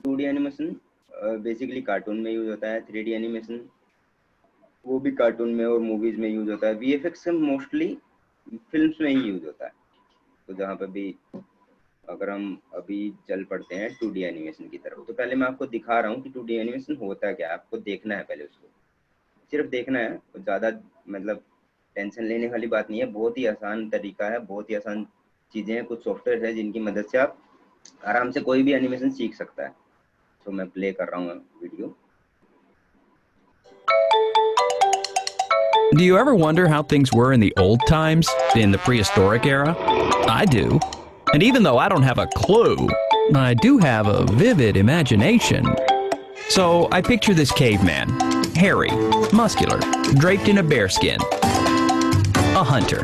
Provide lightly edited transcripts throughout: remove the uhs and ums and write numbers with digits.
2D animation basically cartoon में use होता है। 3D एनिमेशन वो भी कार्टून में और मूवीज में यूज होता है। VFX मोस्टली फिल्म्स में ही यूज होता है। तो जहाँ पे भी अगर हम अभी चल पड़ते हैं 2D एनिमेशन की तरफ, तो पहले मैं आपको दिखा रहा हूँ कि 2D एनिमेशन होता क्या है। आपको देखना है, पहले उसको सिर्फ देखना है। ज़्यादा मतलब टेंशन लेने वाली बात नहीं है। बहुत ही आसान तरीका है, बहुत ही आसान चीज़ें हैं। कुछ सॉफ्टवेयर है जिनकी मदद से आप आराम से कोई भी एनिमेशन सीख सकता है। तो मैं प्ले कर रहा हूँ video. Do you ever wonder how things were in the old times, in the prehistoric era? I do. And even though I don't have a clue, I do have a vivid imagination. So I picture this caveman, hairy, muscular, draped in a bearskin. A hunter.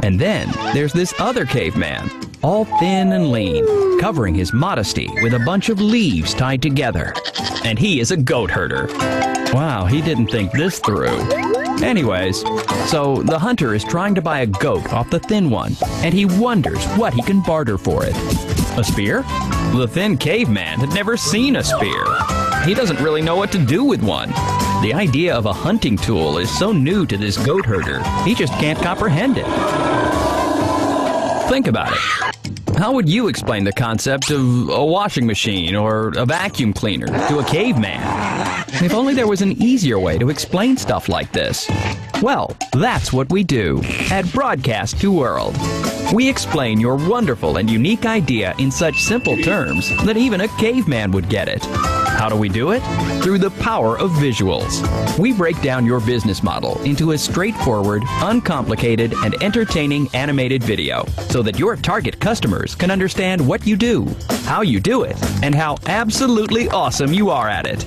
And then there's this other caveman, all thin and lean, covering his modesty with a bunch of leaves tied together. And he is a goat herder. Wow, he didn't think this through. Anyways, so the hunter is trying to buy a goat off the thin one, and he wonders what he can barter for it. A spear? The thin caveman had never seen a spear. He doesn't really know what to do with one. The idea of a hunting tool is so new to this goat herder, he just can't comprehend it. Think about it. How would you explain the concept of a washing machine or a vacuum cleaner to a caveman? If only there was an easier way to explain stuff like this. Well, that's what we do at Broadcast to World. We explain your wonderful and unique idea in such simple terms that even a caveman would get it. How do we do it? Through the power of visuals. We break down your business model into a straightforward, uncomplicated, and entertaining animated video so that your target customers can understand what you do, how you do it, and how absolutely awesome you are at it.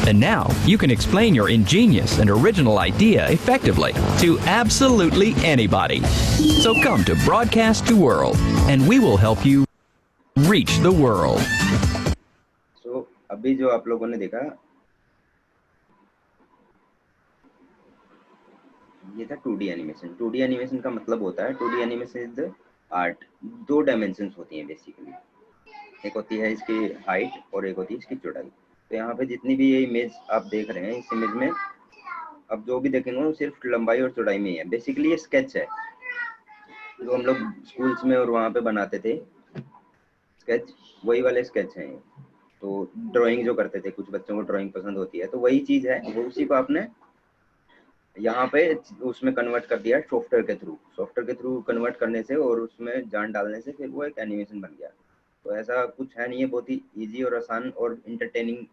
And now you can explain your ingenious and original idea effectively to absolutely anybody. So come to Broadcast to World, and we will help you reach the world. So अभी जो आप लोगों ने देखा ये था 2D animation. 2D animation का मतलब होता है 2D animation is the art. दो डायमेंशंस होती हैं बेसिकली। एक होती है इसकी हाइट और एक होती है इसकी चौड़ाई। तो यहाँ पे जितनी भी ये इमेज आप देख रहे हैं, इस इमेज में अब जो भी देखेंगे वो सिर्फ लंबाई और चौड़ाई में ही है। बेसिकली ये स्केच है जो हम लोग स्कूल्स में और वहाँ पे बनाते थे स्केच, वही वाले स्केच हैं। तो ड्राइंग जो करते थे, कुछ बच्चों को ड्राइंग पसंद होती है, तो वही चीज है, वो उसी को आपने यहाँ पे उसमें कन्वर्ट कर दिया सॉफ्टवेयर के थ्रू। सॉफ्टवेयर के थ्रू कन्वर्ट करने से और उसमें जान डालने से फिर वो एक एनिमेशन बन गया। तो ऐसा कुछ है नहीं है, बहुत ही इजी और आसान और इंटरटेनिंग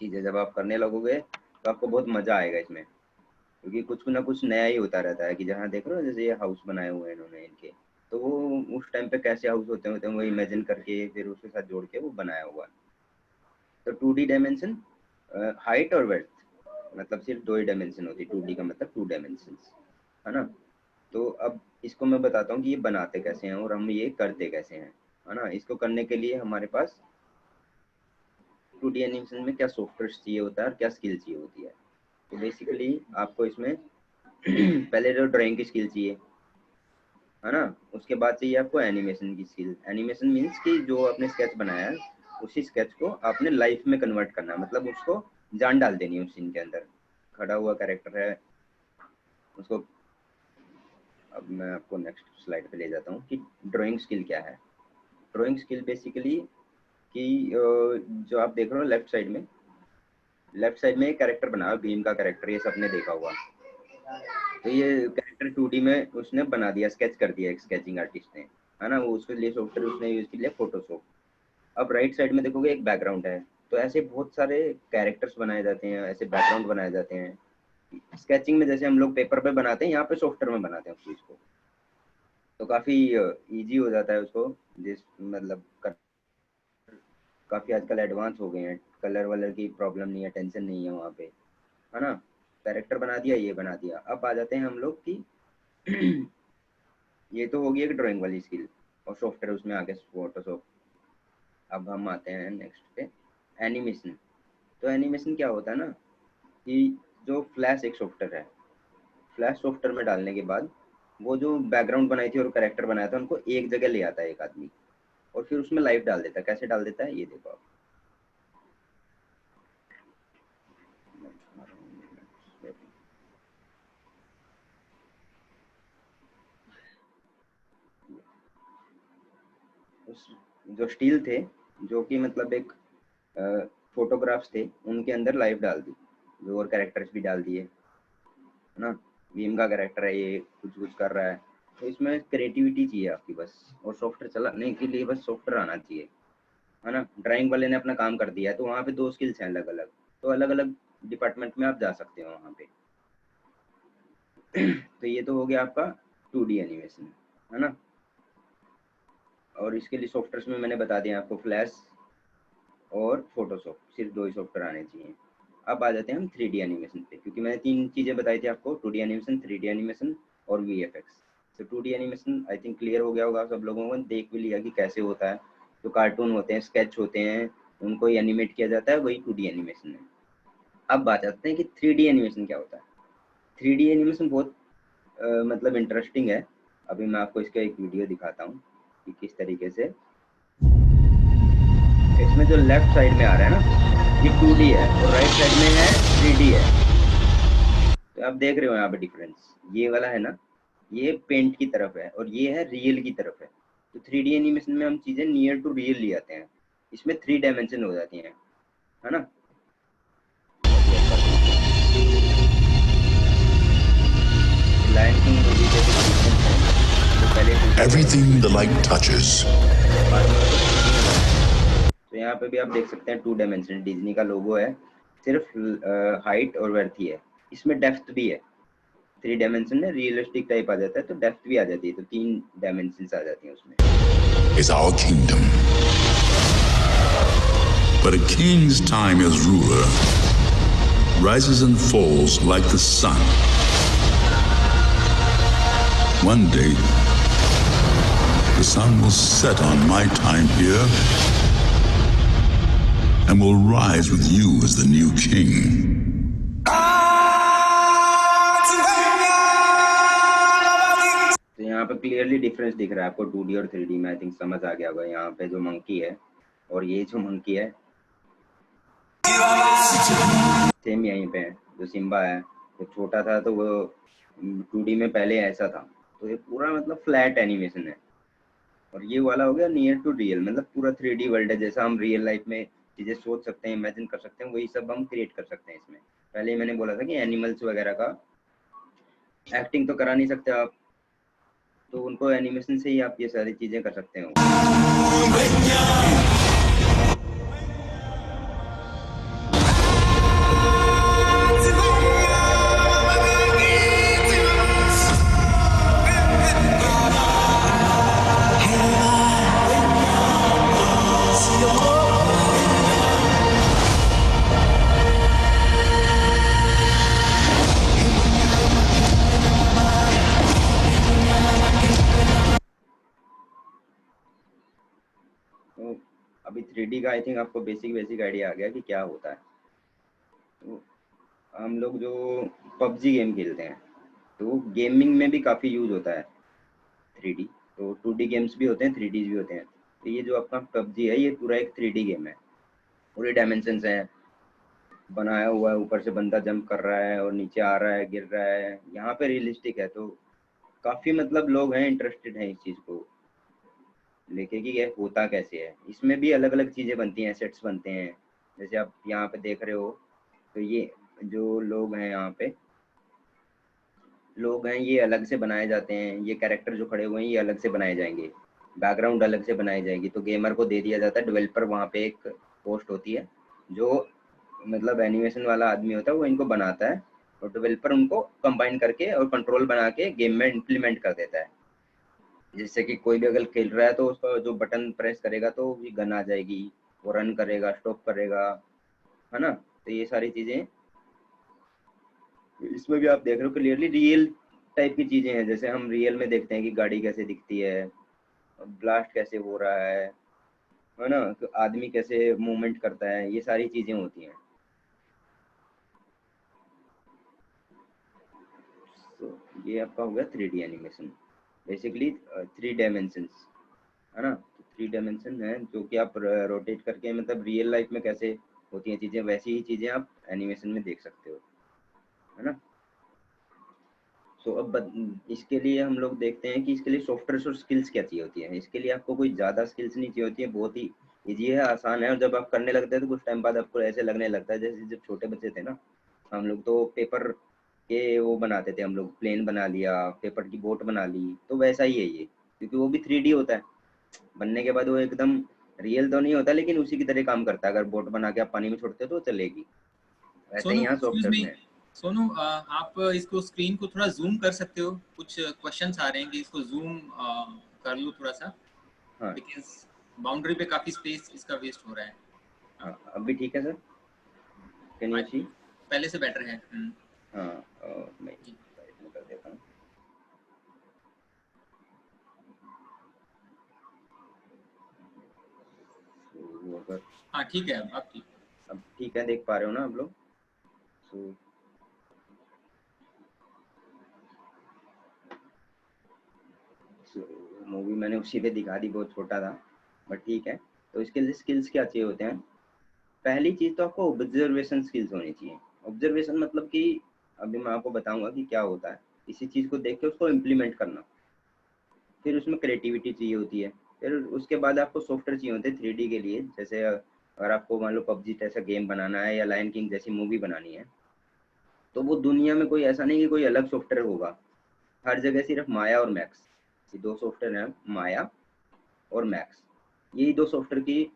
चीज है। जब आप करने लगोगे तो आपको बहुत मजा आएगा इसमें, क्योंकि कुछ ना कुछ नया ही होता रहता है। कि जहाँ देख रहे हो जैसे ये हाउस बनाए हुए हैं इन्होंने इनके, तो वो उस टाइम पे कैसे हाउस होते हैं वो इमेजिन करके फिर उसके साथ जोड़ के वो बनाया हुआ है। तो 2D डायमेंशन हाइट और वेड्थ, मतलब सिर्फ दो ही डायमेंशन होती है। 2D का मतलब 2 डायमेंशन है ना। तो अब इसको मैं बताता हूँ कि ये बनाते कैसे हैं और हम ये करते कैसे हैं, है ना। इसको करने के लिए हमारे पास 2D एनिमेशन में क्या सॉफ्टवेयर चाहिए होता है और क्या स्किल चाहिए होती है। तो बेसिकली आपको इसमें पहले तो ड्राइंग की स्किल चाहिए, है ना। उसके बाद चाहिए आपको एनिमेशन की स्किल। एनिमेशन मीन्स कि जो आपने स्केच बनाया है उसी स्केच को आपने लाइफ में कन्वर्ट करना है, मतलब उसको जान डाल देनी है उस सीन के अंदर। खड़ा हुआ कैरेक्टर है उसको। अब मैं आपको नेक्स्ट स्लाइड पे ले जाता हूँ कि ड्राइंग स्किल क्या है। ड्राइंग स्किल बेसिकली कि जो आप देख रहे हो लेफ्ट साइड में एक कैरेक्टर बना है, भीम का कैरेक्टर, ये सबने देखा हुआ। तो ये कैरेक्टर 2D में उसने बना दिया, स्केच कर दिया एक स्केचिंग आर्टिस्ट ने, है ना। वो उसके लिए सॉफ्टवेयर उसने यूज किया फोटोशॉप। अब राइट साइड में देखोगे एक बैकग्राउंड है। तो ऐसे बहुत सारे कैरेक्टर्स बनाए जाते हैं, ऐसे बैकग्राउंड बनाए जाते हैं स्केचिंग में। जैसे हम लोग पेपर पे बनाते हैं, यहाँ पे सॉफ्टवेयर में बनाते हैं उस चीज को। तो काफी इजी हो जाता है उसको, जिस मतलब काफी आजकल एडवांस हो गए हैं। कलर वलर की प्रॉब्लम नहीं है, टेंशन नहीं है वहाँ पे, है ना। कैरेक्टर बना दिया, ये बना दिया। अब आ जाते हैं हम लोग की ये तो होगी एक ड्राइंग वाली स्किल और सॉफ्टवेयर उसमें आगे फोटोशॉप। अब हम आते हैं नेक्स्ट पे एनिमेशन। तो एनिमेशन क्या होता है ना कि जो फ्लैश एक सॉफ्टवेयर है, फ्लैश सॉफ्टवेयर में डालने के बाद वो जो बैकग्राउंड बनाई थी और कैरेक्टर बनाया था उनको एक जगह ले आता है एक आदमी, और फिर उसमें लाइफ डाल देता है। कैसे डाल देता है ये देखो आप। जो स्टील थे, जो कि मतलब एक फोटोग्राफ्स थे, उनके अंदर लाइफ डाल दी, जो और कैरेक्टर्स भी डाल दिए, है ना। भीम का कैरेक्टर है, ये कुछ कुछ कर रहा है। तो इसमें क्रिएटिविटी चाहिए आपकी बस, और सॉफ्टवेयर चलाने के लिए बस सॉफ्टवेयर आना चाहिए, है ना। ड्राइंग वाले ने अपना काम कर दिया है, तो वहाँ पे 2 स्किल्स हैं अलग अलग, तो अलग अलग डिपार्टमेंट में आप जा सकते हो वहाँ पे। तो ये तो हो गया आपका 2D एनिमेशन, है ना। और इसके लिए सॉफ्टवेयर में मैंने बता दिया आपको, फ्लैश और फोटोशॉप, सिर्फ 2 ही सॉफ्टवेयर आने चाहिए। अब आ जाते हैं हम 3D एनिमेशन पे, क्योंकि मैंने 3 चीज़ें बताई थी आपको, 2D एनिमेशन, 3D एनिमेशन और VFX। तो 2D animation I think clear हो गया होगा सब लोगों को, देख भी लिया कि कैसे होता है। जो कार्टून होते हैं, स्केच होते हैं, उनको ही एनिमेट किया जाता है, वही 2D एनिमेशन है। अब बात आते हैं कि 3D एनिमेशन क्या होता है। 3D एनिमेशन बहुत मतलब इंटरेस्टिंग है। अभी मैं आपको इसका एक वीडियो दिखाता हूँ कि किस तरीके से। इसमें जो लेफ्ट साइड में आ रहा है ना, ये 2D है, और राइट साइड में है 3D है। तो आप देख रहे हो यहाँ पे डिफरेंस, ये वाला है ना, ये पेंट की तरफ है और ये है रियल की तरफ है। तो 3D एनिमेशन में हम चीजें नियर टू रियल ले आते हैं, इसमें 3 डायमेंशन हो जाती हैं, है ना। लायन किंग मूवी के कुछ सीक्वेंस हैं जो पहले 2D Everything the light touches तो यहाँ पे भी आप देख सकते हैं 2 डायमेंशन, डिज्नी का लोगो है, सिर्फ हाइट और वर्थ ही है। इसमें डेप्थ भी है, 3 डायमेंशन में रियलिस्टिक टाइप आ जाता है, तो डेप्थ भी आ जाती है, तो 3 डायमेंशन आ जाती हैं उसमें। is our kingdom. But a king's time as ruler rises and falls like the sun. One day, the sun will set on my time here and will rise with you as the new king. तो यहाँ पे clearly difference दिख रहा है आपको 2D और 3D में, I think समझ आ गया होगा। यहाँ पे जो मंकी है और ये जो मंकी है सेम यहीं पे है। जो सिम्बा है वो छोटा था, तो वो 2D में पहले ऐसा था। तो ये पूरा मतलब फ्लैट एनिमेशन है, और ये वाला हो गया नियर टू रियल, मतलब पूरा 3D वर्ल्ड है। जैसा हम रियल लाइफ में चीजें सोच सकते हैं, इमेजिन कर सकते हैं, वही सब हम क्रिएट कर सकते हैं इसमें। पहले ही मैंने बोला था कि एनिमल्स वगैरह का एक्टिंग तो करा नहीं सकते आप, तो उनको एनिमेशन से ही आप ये सारी चीजें कर सकते हो। तो अभी 3D का आई थिंक आपको बेसिक आइडिया आ गया कि क्या होता है। तो हम लोग जो पबजी गेम खेलते हैं, तो गेमिंग में भी काफ़ी यूज होता है 3D। तो 2D गेम्स भी होते हैं, 3D भी होते हैं। तो ये जो आपका पबजी है, ये पूरा एक 3D गेम है, पूरे डायमेंशंस हैं, बनाया हुआ है, ऊपर से बंदा जंप कर रहा है और नीचे आ रहा है, गिर रहा है, यहाँ पे रियलिस्टिक है। तो काफ़ी मतलब लोग हैं इंटरेस्टेड हैं इस चीज़ को लेके कि ये होता कैसे है। इसमें भी अलग अलग चीज़ें बनती हैं, एसेट्स बनते हैं, जैसे आप यहाँ पे देख रहे हो। तो ये जो लोग हैं यहाँ पे, लोग हैं, ये अलग से बनाए जाते हैं। ये कैरेक्टर जो खड़े हुए हैं, ये अलग से बनाए जाएंगे, बैकग्राउंड अलग से बनाई जाएगी। तो गेमर को दे दिया जाता है, डेवलपर वहाँ पे एक पोस्ट होती है, जो मतलब एनिमेशन वाला आदमी होता है, वो इनको बनाता है, और डेवलपर उनको कंबाइन करके और कंट्रोल बना के गेम में इम्प्लीमेंट कर देता है। जिससे कि कोई भी अगर खेल रहा है तो उसका जो बटन प्रेस करेगा तो भी गन आ जाएगी, वो रन करेगा, स्टॉप करेगा, है ना। तो ये सारी चीज़ें इसमें भी आप देख रहे हो, क्लियरली रियल टाइप की चीजें हैं। जैसे हम रियल में देखते हैं कि गाड़ी कैसे दिखती है, ब्लास्ट कैसे हो रहा है ना, तो आदमी कैसे मूवमेंट करता है, ये सारी चीजें होती हैं। तो ये आपका हो गया 3D एनिमेशन, बेसिकली 3 डायमेंशंस, है ना। तो 3 डायमेंशन है जो कि आप रोटेट करके, मतलब रियल लाइफ में कैसे होती हैं चीज़ें, वैसी ही चीज़ें आप एनिमेशन में देख सकते हो, है ना। सो अब इसके लिए हम लोग देखते हैं कि इसके लिए सॉफ्टवेयर और स्किल्स क्या चाहिए होती है। इसके लिए आपको कोई ज़्यादा स्किल्स नहीं चाहिए होती है, बहुत ही ईजी है, आसान है। और जब आप करने लगते हैं तो कुछ टाइम बाद आपको ऐसे लगने लगता है जैसे जब छोटे बच्चे थे ना, हम लोग तो पेपर के वो बनाते थे, हम लोग प्लेन बना लिया, पेपर की बोट बना ली, तो वैसा ही है ये, क्योंकि वो भी 3D होता है। बनने के बाद वो एकदम रियल तो नहीं होता, लेकिन उसी की तरह काम करता है। अगर बोट बना के आप पानी में छोड़ते हो तो चलेगी, वैसे ही सोनू यहाँ एक्सक्यूज सॉफ्टवेयर मी, में है। सोनू आप इसको स्क्रीन को थोड़ा जूम कर सकते हो? कुछ क्वेश्चंस आ रहे हैं कि इसको जूम कर लूँ थोड़ा सा, हाँ बिकॉज बाउंड्री पे काफी स्पेस इसका वेस्ट हो रहा है। हाँ, अब भी ठीक है सर, कैन यू हाँ, सी? पहले से बेटर है। हाँ, मैं जी। साइड में कर देता हूँ। तो अगर हाँ ठीक है, अब ठीक। अब ठीक है, देख पा रहे हो ना आप लोग? सो मूवी मैंने उसी पे दिखा दी, बहुत छोटा था, बट ठीक है। तो इसके लिए स्किल्स क्या चाहिए होते हैं? पहली चीज तो आपको ऑब्जर्वेशन स्किल्स होनी चाहिए। ऑब्जर्वेशन मतलब कि अभी मैं आपको बताऊंगा कि क्या होता है, किसी चीज को देख के उसको इम्प्लीमेंट करना। फिर उसमें क्रिएटिविटी चाहिए होती है। फिर उसके बाद आपको सॉफ्टवेयर चाहिए होते हैं 3D के लिए। जैसे अगर आपको मान लो पबजी जैसा गेम बनाना है या लायन किंग जैसी मूवी बनानी है, तो वो दुनिया में कोई ऐसा नहीं कि कोई अलग सॉफ्टवेयर होगा। हर जगह सिर्फ माया और मैक्स, ये दो सॉफ्टवेयर हैं, माया और मैक्स। यही दो सॉफ्टवेयर की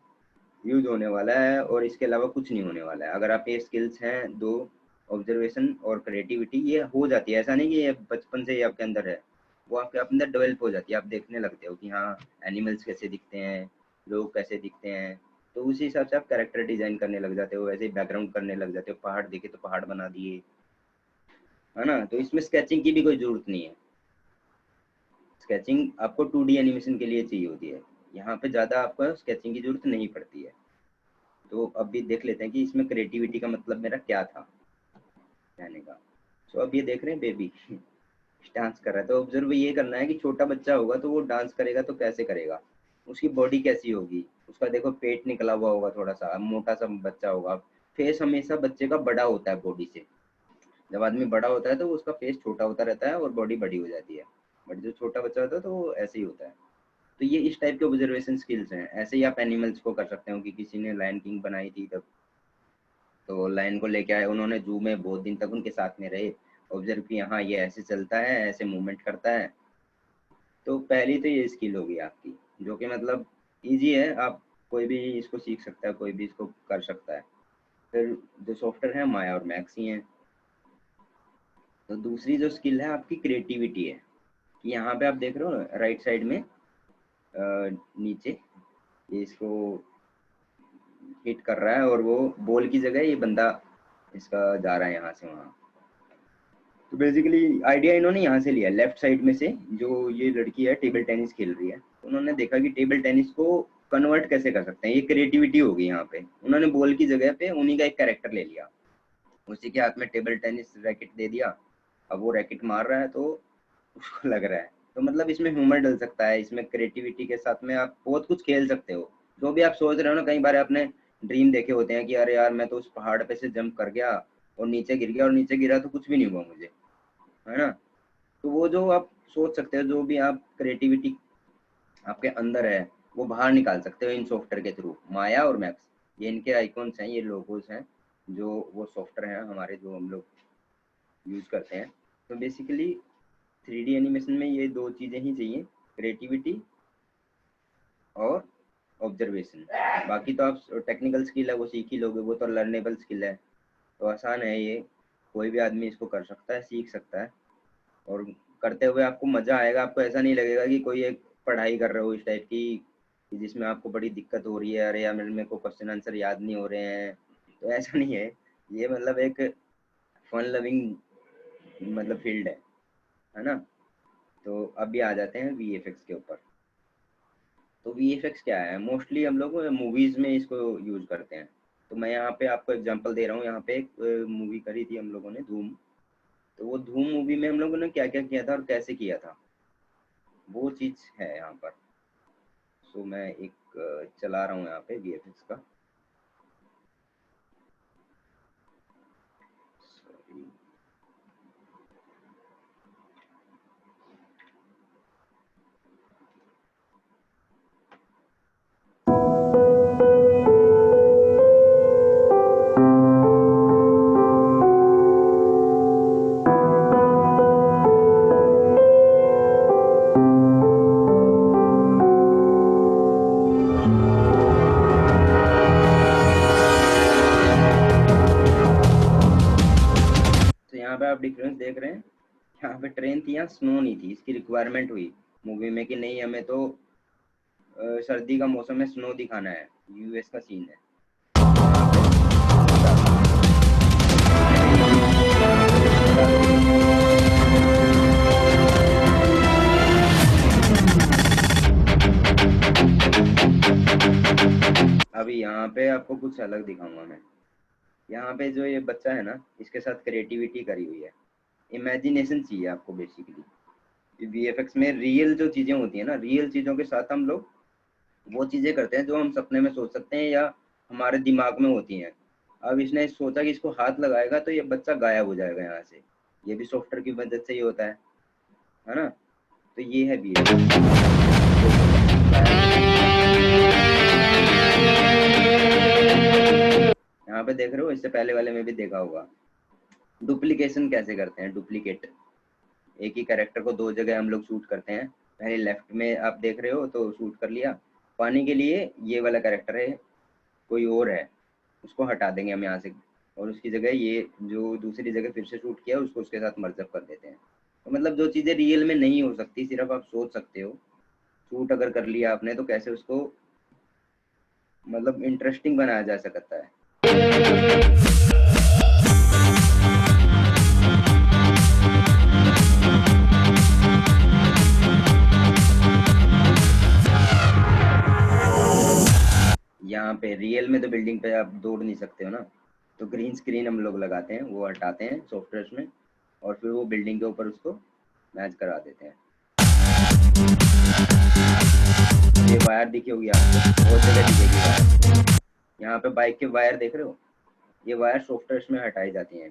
यूज होने वाला है, और इसके अलावा कुछ नहीं होने वाला है। अगर आप ये स्किल्स हैं दो, ऑब्जर्वेशन और क्रिएटिविटी, ये हो जाती है। ऐसा नहीं कि ये बचपन से ही आपके अंदर है, वो आपके अंदर डेवलप हो जाती है। आप देखने लगते हो कि हाँ एनिमल्स कैसे दिखते हैं, लोग कैसे दिखते हैं, तो उसी हिसाब से आप कैरेक्टर डिजाइन करने लग जाते हो, वैसे ही बैकग्राउंड करने लग जाते हो। पहाड़ देखे तो पहाड़ बना दिए, है ना। तो इसमें स्केचिंग की भी कोई जरूरत नहीं है। स्केचिंग आपको 2D एनिमेशन के लिए चाहिए होती है, यहाँ पे ज़्यादा आपको स्केचिंग की जरूरत नहीं पड़ती है। तो अब भी देख लेते हैं कि इसमें क्रिएटिविटी का मतलब मेरा क्या था कहने का। तो अब ये देख रहे हैं बेबी डांस कर रहा है, तो ऑब्जर्व ये करना है कि छोटा बच्चा होगा तो वो डांस करेगा तो कैसे करेगा, उसकी बॉडी कैसी होगी। उसका देखो पेट निकला हुआ होगा, थोड़ा सा मोटा सा बच्चा होगा। फेस हमेशा बच्चे का बड़ा होता है बॉडी से। जब आदमी बड़ा होता है तो उसका फेस छोटा होता रहता है और बॉडी बड़ी हो जाती है। बट जो छोटा बच्चा होता है तो वो ऐसे ही होता है। तो ये इस टाइप के ऑब्जर्वेशन स्किल्स हैं। ऐसे ही आप एनिमल्स को कर सकते हो कि किसी ने लायन किंग बनाई थी तब, तो लायन को लेके आए उन्होंने जू में, बहुत दिन तक उनके साथ में रहे, ऑब्जर्व किया हाँ ये ऐसे चलता है, ऐसे मूवमेंट करता है। तो पहली तो ये स्किल होगी आपकी, जो कि मतलब इजी है, आप कोई भी इसको सीख सकता है, कोई भी इसको कर सकता है। फिर जो सॉफ्टवेयर है माया और मैक्स ही हैं। तो दूसरी जो स्किल है आपकी क्रिएटिविटी है, कि यहाँ पे आप देख रहे हो राइट साइड में नीचे ये इसको हिट कर रहा है, और वो बॉल की जगह ये बंदा इसका जा रहा है यहाँ से वहाँ। तो बेसिकली आइडिया इन्होंने यहाँ से लिया, लेफ्ट साइड में से। जो ये लड़की है टेबल टेनिस खेल रही है, तो उन्होंने देखा कि टेबल टेनिस को कन्वर्ट कैसे कर सकते हैं, ये क्रिएटिविटी होगी यहाँ पे। उन्होंने बॉल की जगह पे उन्हीं का एक कैरेक्टर ले लिया, उसी के हाथ में टेबल टेनिस रैकेट दे दिया। अब वो रैकेट मार रहा है तो उसको लग रहा है। तो मतलब इसमें ह्यूमर डल सकता है, इसमें क्रिएटिविटी के साथ में आप बहुत कुछ खेल सकते हो। जो भी आप सोच रहे हो ना, कई बार आपने ड्रीम देखे होते हैं कि अरे यार मैं तो उस पहाड़ पे से जंप कर गया और नीचे गिर गया, और नीचे गिरा तो कुछ भी नहीं हुआ मुझे, है ना। तो वो जो आप सोच सकते हो, जो भी आप क्रिएटिविटी आपके अंदर है, वो बाहर निकाल सकते हो इन सॉफ्टवेयर के थ्रू। माया और मैक्स, ये इनके आइकॉन्स हैं, ये लोगोस हैं, जो वो सॉफ्टवेयर हैं हमारे जो हम लोग यूज करते हैं। तो बेसिकली 3D एनिमेशन में ये दो चीज़ें ही चाहिए, क्रिएटिविटी और ऑब्जर्वेशन। बाकी तो आप टेक्निकल स्किल है वो सीख ही लोगे, वो तो लर्नेबल स्किल है, तो आसान है ये। कोई भी आदमी इसको कर सकता है, सीख सकता है, और करते हुए आपको मज़ा आएगा। आपको ऐसा नहीं लगेगा कि कोई एक पढ़ाई कर रहे हो इस टाइप की, कि जिसमें आपको बड़ी दिक्कत हो रही है, अरे यार मेरे को क्वेश्चन आंसर याद नहीं हो रहे हैं। तो ऐसा नहीं है, ये मतलब एक फन लविंग मतलब फील्ड है ना। तो अभी आ जाते हैं VFX के ऊपर। तो VFX क्या है, मोस्टली हम लोग मूवीज़ में इसको यूज़ करते हैं। तो मैं यहाँ पे आपको एग्जांपल दे रहा हूँ। यहाँ पे एक मूवी करी थी हम लोगों ने, धूम। तो वो धूम मूवी में हम लोगों ने क्या क्या किया था और कैसे किया था, वो चीज है यहाँ पर। सो मैं एक चला रहा हूँ यहाँ पे VFX का। Sorry. तो यहाँ पे आप डिफरेंस देख रहे हैं, यहाँ पे ट्रेन थी, यहाँ स्नो नहीं थी। इसकी रिक्वायरमेंट हुई मूवी में कि नहीं हमें तो सर्दी का मौसम में स्नो दिखाना है, US का सीन है। अभी यहाँ पे आपको कुछ अलग दिखाऊंगा मैं। यहाँ पे जो ये बच्चा है ना, इसके साथ क्रिएटिविटी करी हुई है, इमेजिनेशन चाहिए आपको बेसिकली। VFX में रियल जो चीजें होती है ना, रियल चीजों के साथ हम लोग वो चीजें करते हैं जो हम सपने में सोच सकते हैं या हमारे दिमाग में होती हैं। अब इसने सोचा कि इसको हाथ लगाएगा तो ये बच्चा गायब हो जाएगा यहाँ से, ये भी सॉफ्टवेयर की मदद से ही होता है ना। तो ये है VFX। यहाँ पे देख रहे हो, इससे पहले वाले में भी देखा होगा डुप्लीकेशन कैसे करते हैं। डुप्लीकेट, एक ही कैरेक्टर को दो जगह हम लोग शूट करते हैं। पहले लेफ्ट में आप देख रहे हो तो शूट कर लिया, पानी के लिए ये वाला कैरेक्टर है, कोई और है, उसको हटा देंगे हम यहाँ से, और उसकी जगह ये जो दूसरी जगह फिर से शूट किया उसको उसके साथ मर्जअप कर देते हैं। तो मतलब जो चीज़ें रियल में नहीं हो सकती, सिर्फ आप सोच सकते हो। शूट अगर कर लिया आपने तो कैसे उसको मतलब इंटरेस्टिंग बनाया जा सकता है। यहाँ पे रियल में तो बिल्डिंग पे आप दौड़ नहीं सकते हो ना, तो ग्रीन स्क्रीन हम लोग लगाते हैं, वो हटाते हैं सॉफ्टवेयर में, और फिर वो बिल्डिंग के ऊपर उसको मैच करा देते हैं। ये वायर दिखी होगी आपको, बहुत जगह दिखेगी वायर। यहाँ पे बाइक के वायर देख रहे हो, ये वायर सॉफ्टवेयर में हटाई जाती हैं,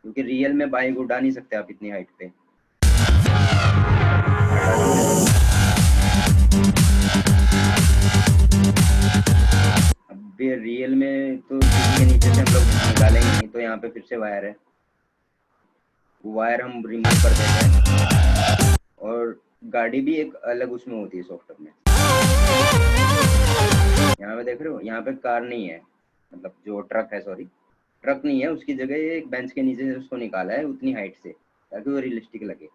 क्योंकि रियल में बाइक उड़ा नहीं सकते आप इतनी हाइट पे। अब रियल में तो के नीचे से हम लोग निकालेंगे नहीं, तो यहाँ पे फिर से वायर है, वायर हम रिमूव कर देते हैं। और गाड़ी भी एक अलग उसमें होती है सॉफ्टवेयर में। यहाँ पे देख रहे हो, यहाँ पे कार नहीं है, मतलब जो ट्रक है, सॉरी ट्रक नहीं है, उसकी जगह एक बेंच के नीचे से उसको निकाला है उतनी हाइट से, ताकि वो रियलिस्टिक लगे।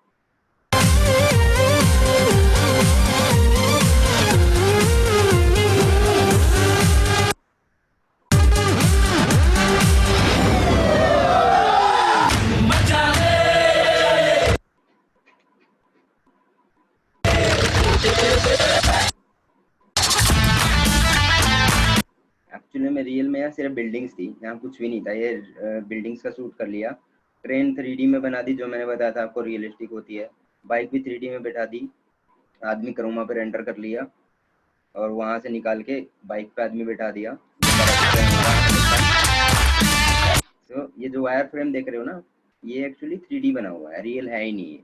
एक्चुअली में रियल में यहाँ सिर्फ बिल्डिंग्स थी, यहाँ कुछ भी नहीं था। ये बिल्डिंग्स का शूट कर लिया, ट्रेन 3D में बना दी, जो मैंने बताया था आपको रियलिस्टिक होती है। बाइक भी 3D में बैठा दी, आदमी क्रोमा पे रेंडर कर लिया, और वहाँ से निकाल के बाइक पे आदमी बैठा दिया। तो ये जो वायर फ्रेम देख रहे हो ना, ये एक्चुअली 3D बना हुआ है, रियल है ही नहीं है,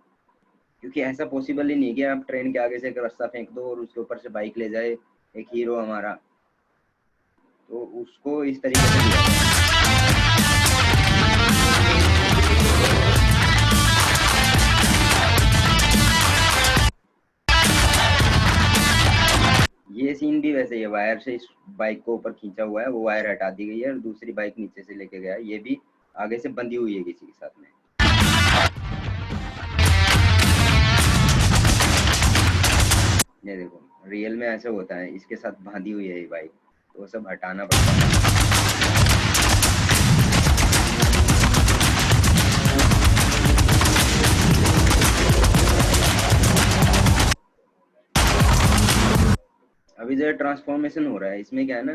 क्योंकि ऐसा पॉसिबल ही नहीं कि आप ट्रेन के आगे से एक रास्ता फेंक दो और उसके ऊपर से बाइक ले जाए एक हीरो हमारा, तो उसको इस तरीके से दिया। ये सीन भी वैसे ये वायर से इस बाइक को ऊपर खींचा हुआ है, वो वायर हटा दी गई है और दूसरी बाइक नीचे से लेके गया है, ये भी आगे से बंधी हुई है किसी के साथ में। ये देखो, रियल में ऐसे होता है, इसके साथ बांधी हुई है ये बाइक, तो वो सब हटाना पड़ता है। अभी जो ट्रांसफॉर्मेशन हो रहा है, इसमें क्या है ना,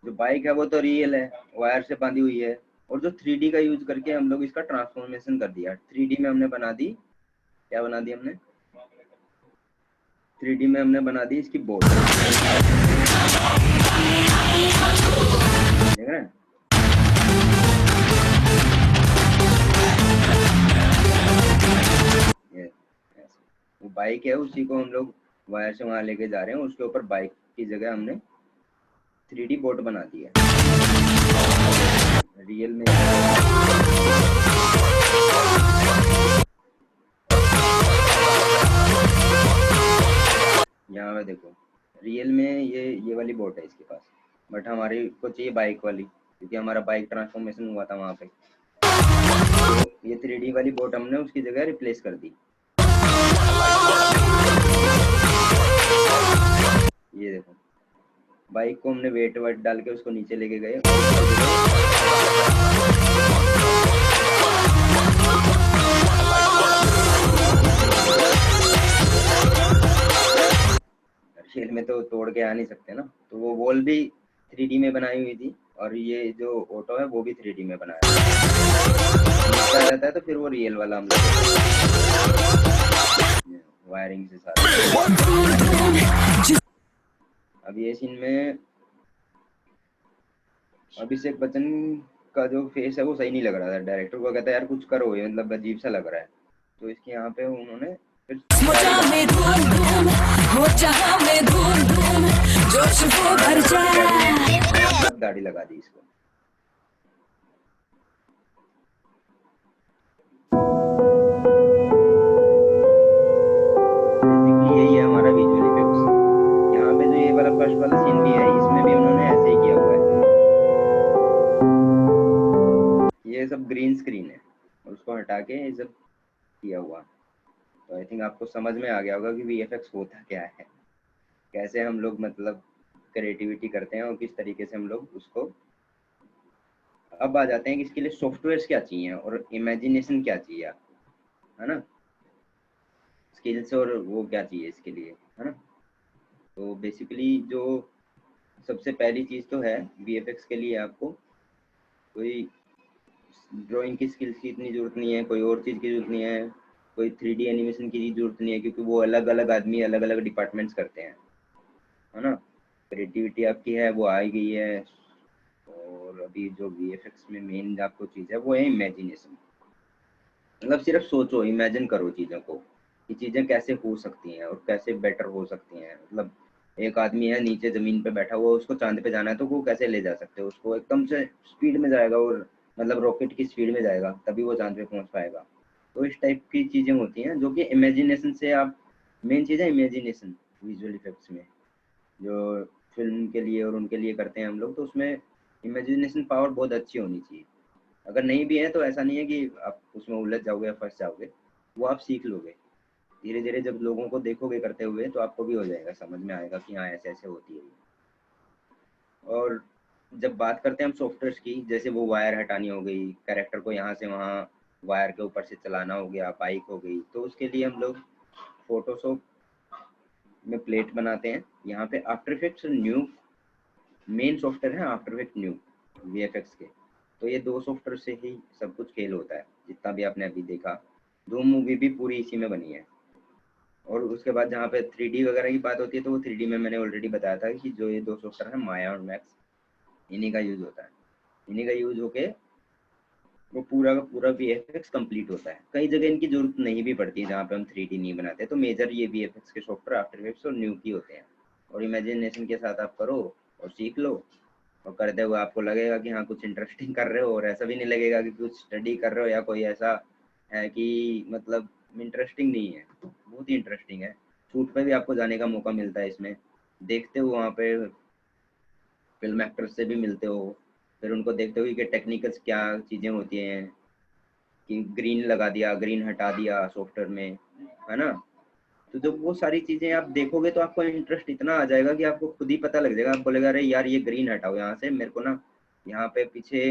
जो बाइक है वो तो रियल है, वायर से बांधी हुई है, और जो 3D का यूज करके हम लोग इसका ट्रांसफॉर्मेशन कर दिया। 3D में हमने बना दी, क्या बना दी हमने, 3D में हमने बना दी इसकी बोर्ड, देख रहे हैं। ये वो बाइक है, उसी को हम लोग वायर से वहां लेके जा रहे हैं, उसके ऊपर बाइक की जगह हमने 3D बोर्ड बना दी है। रियल में यहाँ पे देखो, रियल में ये वाली बोट है इसके पास, बट हमारी को चाहिए बाइक वाली, क्योंकि हमारा बाइक ट्रांसफॉर्मेशन हुआ था वहाँ पे। तो ये 3D वाली बोट हमने उसकी जगह रिप्लेस कर दी। ये देखो, बाइक को हमने वेट वेट डाल के उसको नीचे लेके गए। खेल में तो तोड़ के आ नहीं सकते ना, तो वो वॉल भी 3D में बनाई हुई थी, और ये जो ऑटो है वो भी 3D में बनाया रहता है। तो फिर वो रियल वाला हम वायरिंग से सारा। अब ये सीन में अभिषेक बच्चन का जो फेस है वो सही नहीं लग रहा था। डायरेक्टर को कहता है यार कुछ करो, ये मतलब अजीब सा लग रहा है। तो इसके यहाँ पे उन्होंने फिर दाढ़ी लगा दी इसको। यही है हमारा विजुअल इफेक्ट्स। यहाँ पे जो ये वाला फर्स्ट वाला सीन भी है, इसमें भी उन्होंने ऐसे ही किया हुआ है। ये सब ग्रीन स्क्रीन है, और उसको हटा के ये सब किया हुआ। तो आई थिंक आपको समझ में आ गया होगा कि VFX होता क्या है, कैसे हम लोग मतलब क्रिएटिविटी करते हैं, और किस तरीके से हम लोग उसको। अब आ जाते हैं कि इसके लिए सॉफ्टवेयर्स क्या चाहिए और इमेजिनेशन क्या चाहिए, है ना, स्किल्स और वो क्या चाहिए इसके लिए, है ना। तो बेसिकली जो सबसे पहली चीज़ तो है VFX के लिए आपको कोई ड्राइंग की स्किल्स की इतनी ज़रूरत नहीं है, कोई और चीज़ की ज़रूरत नहीं है, कोई 3D एनिमेशन की ज़रूरत नहीं है, क्योंकि वो अलग अलग आदमी अलग अलग डिपार्टमेंट्स करते हैं, है ना। क्रिएटिविटी आपकी है वो आ गई है। और अभी जो VFX में मेन आपको चीज़ है वो है इमेजिनेशन। मतलब सिर्फ सोचो, इमेजिन करो चीज़ों को कि चीज़ें कैसे हो सकती हैं और कैसे बेटर हो सकती हैं। मतलब एक आदमी है नीचे ज़मीन पे बैठा हुआ, उसको चांद पे जाना है, तो वो कैसे ले जा सकते हो उसको, एकदम से स्पीड में जाएगा, और मतलब रॉकेट की स्पीड में जाएगा तभी वो चांद पे पहुंच पाएगा। तो इस टाइप की चीज़ें होती हैं जो कि इमेजिनेशन से आप, मेन चीज़ है इमेजिनेशन विजुअल इफेक्ट्स में, जो फिल्म के लिए और उनके लिए करते हैं हम लोग। तो उसमें इमेजिनेशन पावर बहुत अच्छी होनी चाहिए। अगर नहीं भी है तो ऐसा नहीं है कि आप उसमें उलझ जाओगे या फंस जाओगे, वो आप सीख लोगे धीरे धीरे। जब लोगों को देखोगे करते हुए तो आपको भी हो जाएगा, समझ में आएगा कि हाँ ऐसे ऐसे होती है। और जब बात करते हैं हम सॉफ्टवेयर की, जैसे वो वायर हटानी हो गई, कैरेक्टर को यहाँ से वहाँ वायर के ऊपर से चलाना हो गया, बाइक हो गई, तो उसके लिए हम लोग फोटोशॉप में प्लेट बनाते हैं। यहाँ पे after effects new main software है, आफ्टर इफेक्ट न्यू VFX के। तो ये दो सॉफ्टवेयर से ही सब कुछ खेल होता है, जितना भी आपने अभी देखा। धूम मूवी भी पूरी इसी में बनी है। और उसके बाद जहाँ पे 3D वगैरह की बात होती है, तो वो 3D में मैंने ऑलरेडी बताया था कि जो ये दो सॉफ्टवेयर है माया और मैक्स, इन्हीं का यूज होता है। इन्हीं का यूज होके वो पूरा का पूरा VFX कंप्लीट होता है। कई जगह इनकी जरूरत नहीं भी पड़ती है जहाँ पे हम 3D नहीं बनाते, तो मेजर ये VFX के सॉफ्टवेयर आफ्टर इफेक्ट्स और न्यू की होते हैं। और इमेजिनेशन के साथ आप करो और सीख लो, और करते हुए आपको लगेगा कि हाँ कुछ इंटरेस्टिंग कर रहे हो, और ऐसा भी नहीं लगेगा कि कुछ स्टडी कर रहे हो या कोई ऐसा है कि मतलब इंटरेस्टिंग नहीं है। बहुत ही इंटरेस्टिंग है। शूट पे भी आपको जाने का मौका मिलता है इसमें, देखते हो वहाँ पे फिल्म एक्टर्स से भी मिलते हो, फिर उनको देखते हो कि टेक्निकल्स क्या चीज़ें होती हैं, कि ग्रीन लगा दिया, ग्रीन हटा दिया सॉफ्टवेयर में, है ना। तो जब वो सारी चीज़ें आप देखोगे तो आपको इंटरेस्ट इतना आ जाएगा कि आपको खुद ही पता लग जाएगा। आप बोलेगा अरे यार ये ग्रीन हटाओ यहाँ से, मेरे को ना यहाँ पे पीछे